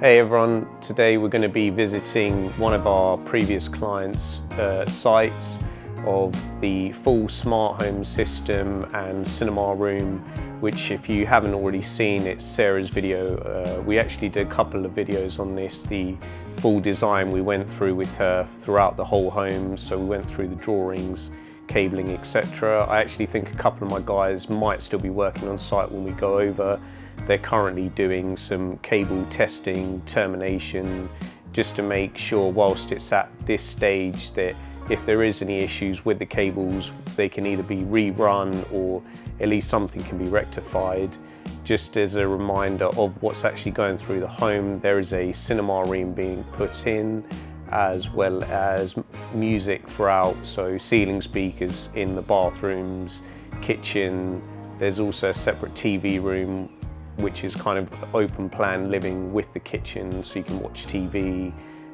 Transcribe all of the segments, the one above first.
Hey everyone, today we're going to be visiting one of our previous clients' sites of the full smart home system and cinema room, which if you haven't already seen, it's Sarah's video. We actually did a couple of videos on this, the full design we went through with her throughout the whole home. So we went through the drawings, cabling, etc. I actually think a couple of my guys might still be working on site when we go over. They're currently doing some cable testing, termination, just to make sure whilst it's at this stage that if there is any issues with the cables, they can either be rerun or at least something can be rectified. Just as a reminder of what's actually going through the home, there is a cinema room being put in, as well as music throughout, so ceiling speakers in the bathrooms, kitchen. There's also a separate TV room, which is kind of open plan living with the kitchen, so you can watch TV,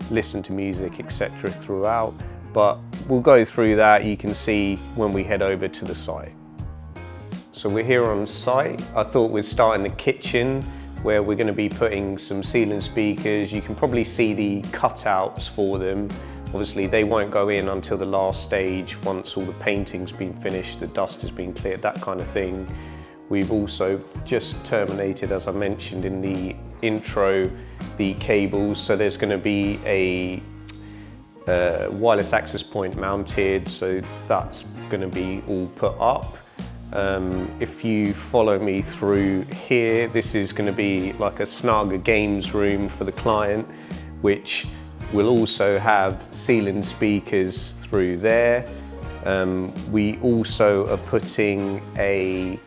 listen to music, etc. throughout. But we'll go through that, you can see when we head over to the site. So we're here on site. I thought we'd start in the kitchen, where we're going to be putting some ceiling speakers. You can probably see the cutouts for them. Obviously they won't go in until the last stage, once all the painting's been finished, the dust has been cleared, that kind of thing. We've also just terminated, as I mentioned in the intro, the cables. So there's going to be a wireless access point mounted, so that's going to be all put up. If you follow me through here, this is going to be like a snug games room for the client, which will also have ceiling speakers through there. We also are putting a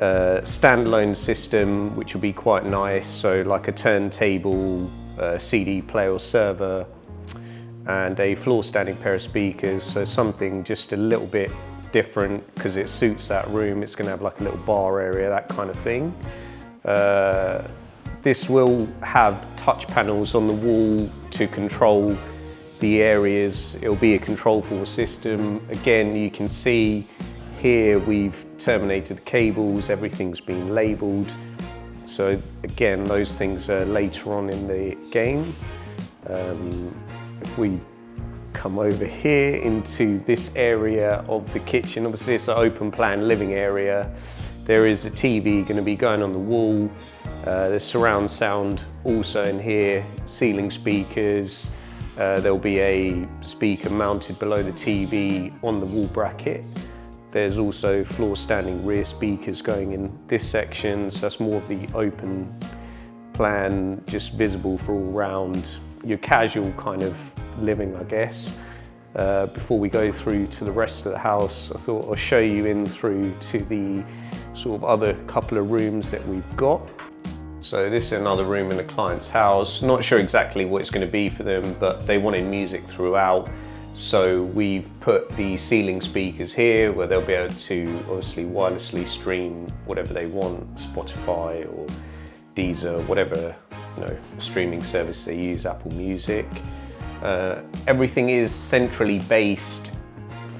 standalone system, which will be quite nice, so like a turntable, CD player or server, and a floor standing pair of speakers, so something just a little bit different because it suits that room. It's going to have like a little bar area, that kind of thing. This will have touch panels on the wall to control the areas. It'll be a control force system. Again, you can see here we've terminated the cables, everything's been labelled. So again, those things are later on in the game. If we come over here into this area of the kitchen, obviously it's an open plan living area. There is a TV going to be going on the wall. There's surround sound also in here, ceiling speakers. There'll be a speaker mounted below the TV on the wall bracket. There's also floor standing rear speakers going in this section, so that's more of the open plan, just visible for all round, your casual kind of living, I guess. Before we go through to the rest of the house, I thought I'll show you in through to the sort of other couple of rooms that we've got. So this is another room in the client's house. Not sure exactly what it's going to be for them, but they wanted music throughout. So we've put the ceiling speakers here where they'll be able to obviously wirelessly stream whatever they want, Spotify or Deezer, whatever streaming service they use, Apple Music. Everything is centrally based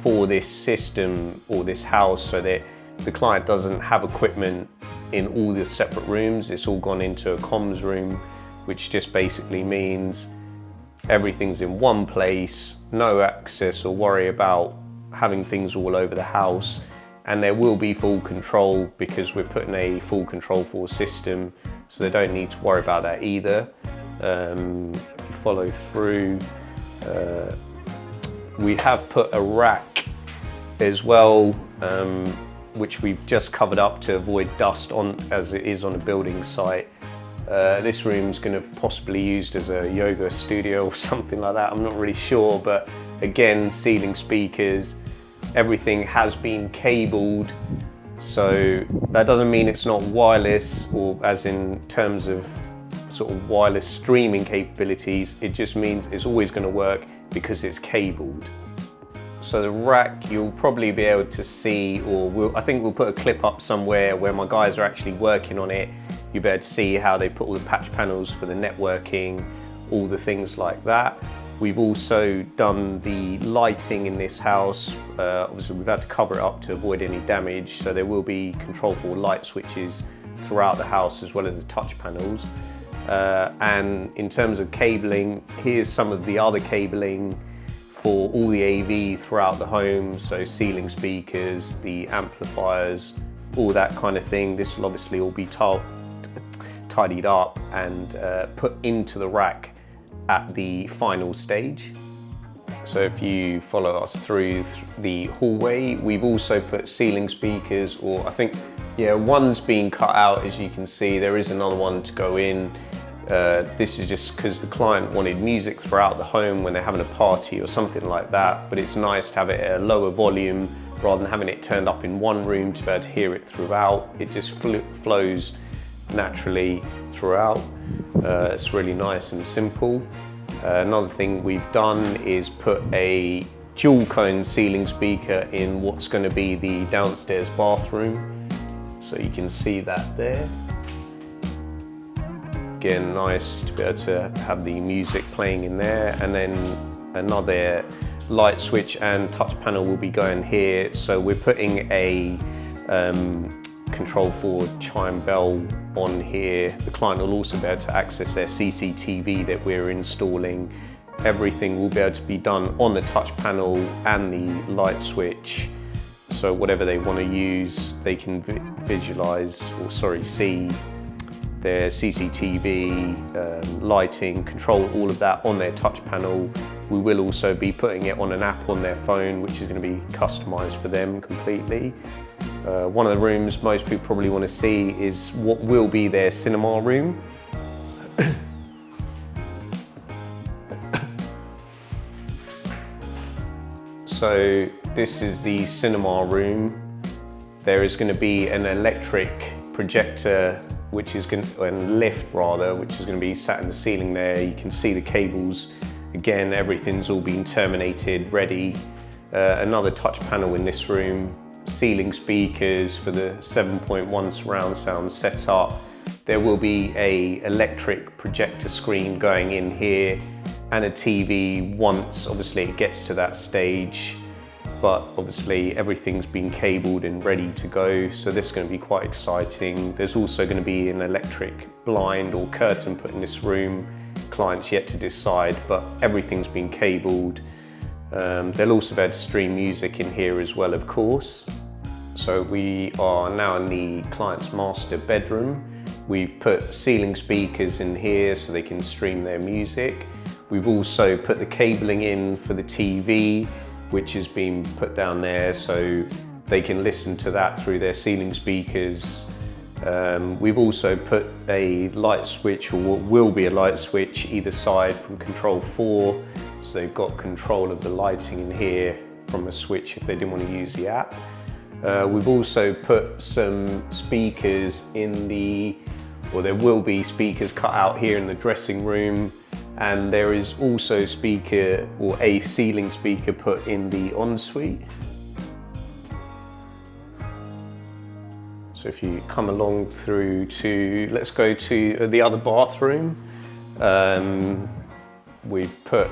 for this system or this house, so that the client doesn't have equipment in all the separate rooms. It's all gone into a comms room, which just basically means everything's in one place, no access or worry about having things all over the house. And there will be full control because we're putting a full control force system, so they don't need to worry about that either. If you follow through, we have put a rack as well, which we've just covered up to avoid dust on, as it is on a building site. This room's going to possibly be used as a yoga studio or something like that, I'm not really sure, but again, ceiling speakers, everything has been cabled, so that doesn't mean it's not wireless, or as in terms of sort of wireless streaming capabilities, it just means it's always going to work because it's cabled. So the rack, you'll probably be able to see, or I think we'll put a clip up somewhere where my guys are actually working on it. You'll be able to see how they put all the patch panels for the networking, all the things like that. We've also done the lighting in this house. Obviously we've had to cover it up to avoid any damage, so there will be control for light switches throughout the house as well as the touch panels. And in terms of cabling, here's some of the other cabling for all the AV throughout the home, so ceiling speakers, the amplifiers, all that kind of thing. This will obviously all be tidied up and put into the rack at the final stage. So if you follow us through the hallway, we've also put ceiling speakers, or I think, yeah, one's being cut out, as you can see. There is another one to go in. This is just because the client wanted music throughout the home when they're having a party or something like that, but it's nice to have it at a lower volume rather than having it turned up in one room to be able to hear it throughout. It just flows naturally throughout. It's really nice and simple. Another thing we've done is put a dual cone ceiling speaker in what's going to be the downstairs bathroom. So you can see that there. Again, nice to be able to have the music playing in there. And then another light switch and touch panel will be going here. So we're putting a control for chime bell on here. The client will also be able to access their CCTV that we're installing. Everything will be able to be done on the touch panel and the light switch. So whatever they want to use, they can see their CCTV, lighting, control all of that on their touch panel. We will also be putting it on an app on their phone, which is going to be customized for them completely. One of the rooms most people probably want to see is what will be their cinema room. So this is the cinema room. There is going to be an electric projector, which is going to, and lift rather, which is going to be sat in the ceiling there. You can see the cables. Again, everything's all been terminated, ready. Another touch panel in this room. Ceiling speakers for the 7.1 surround sound setup. There will be a electric projector screen going in here and a TV once obviously it gets to that stage, but obviously everything's been cabled and ready to go, so this is going to be quite exciting. There's also going to be an electric blind or curtain put in this room. Clients yet to decide, but everything's been cabled. They'll also be able to stream music in here as well, of course. So we are now in the client's master bedroom. We've put ceiling speakers in here so they can stream their music. We've also put the cabling in for the TV, which has been put down there so they can listen to that through their ceiling speakers. We've also put a light switch, or what will be a light switch, either side from control 4. So they've got control of the lighting in here from a switch if they didn't want to use the app. We've also put some speakers in there will be speakers cut out here in the dressing room, and there is also a ceiling speaker put in the ensuite. So if you come along through to, let's go to the other bathroom. We've put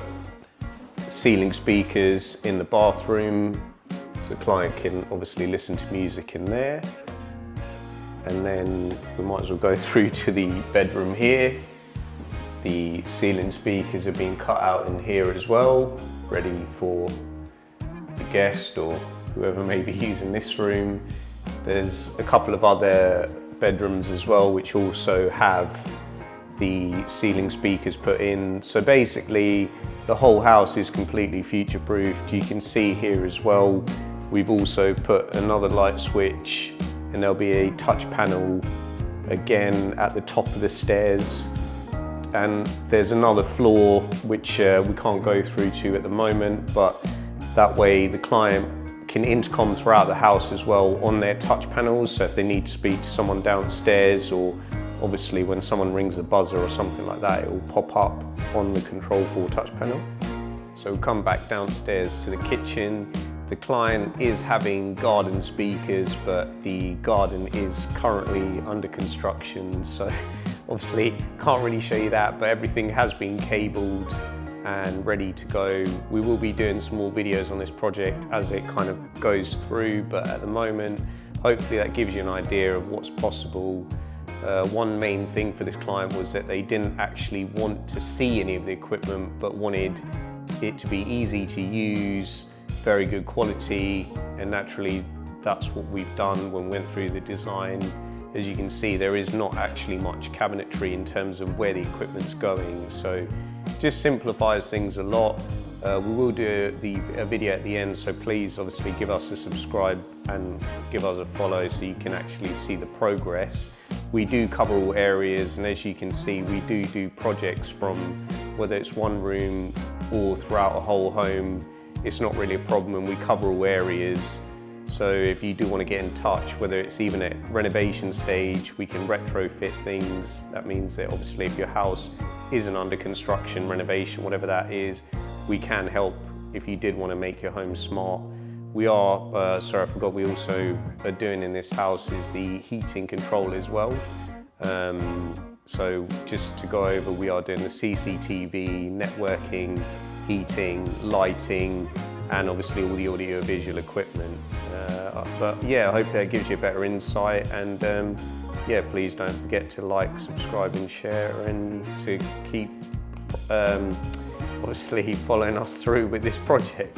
ceiling speakers in the bathroom, so the client can obviously listen to music in there. And then we might as well go through to the bedroom here. The ceiling speakers have been cut out in here as well, ready for the guest or whoever may be using this room. There's a couple of other bedrooms as well which also have the ceiling speakers put in. So basically the whole house is completely future-proofed. You can see here as well, we've also put another light switch, and there'll be a touch panel again at the top of the stairs. And there's another floor which we can't go through to at the moment, but that way the client can intercom throughout the house as well on their touch panels. So if they need to speak to someone downstairs, or obviously when someone rings the buzzer or something like that, it will pop up on the control 4 touch panel. So we'll come back downstairs to the kitchen. The client is having garden speakers, but the garden is currently under construction, so obviously can't really show you that, but everything has been cabled and ready to go. We will be doing some more videos on this project as it kind of goes through, but at the moment, hopefully that gives you an idea of what's possible. One main thing for this client was that they didn't actually want to see any of the equipment, but wanted it to be easy to use, very good quality, and naturally that's what we've done when we went through the design. As you can see, there is not actually much cabinetry in terms of where the equipment's going, so just simplifies things a lot. We will do a video at the end, so please obviously give us a subscribe and give us a follow so you can actually see the progress. We do cover all areas, and as you can see, we do projects from whether it's one room or throughout a whole home. It's not really a problem, and we cover all areas. So if you do want to get in touch, whether it's even at renovation stage, we can retrofit things. That means that obviously if your house isn't under construction, renovation, whatever that is, we can help if you did want to make your home smart. We are, sorry I forgot, we also are doing in this house is the heating control as well. So just to go over, we are doing the CCTV, networking, heating, lighting, and obviously all the audio-visual equipment. But yeah, I hope that gives you a better insight, and yeah, please don't forget to like, subscribe and share, and to keep obviously following us through with this project.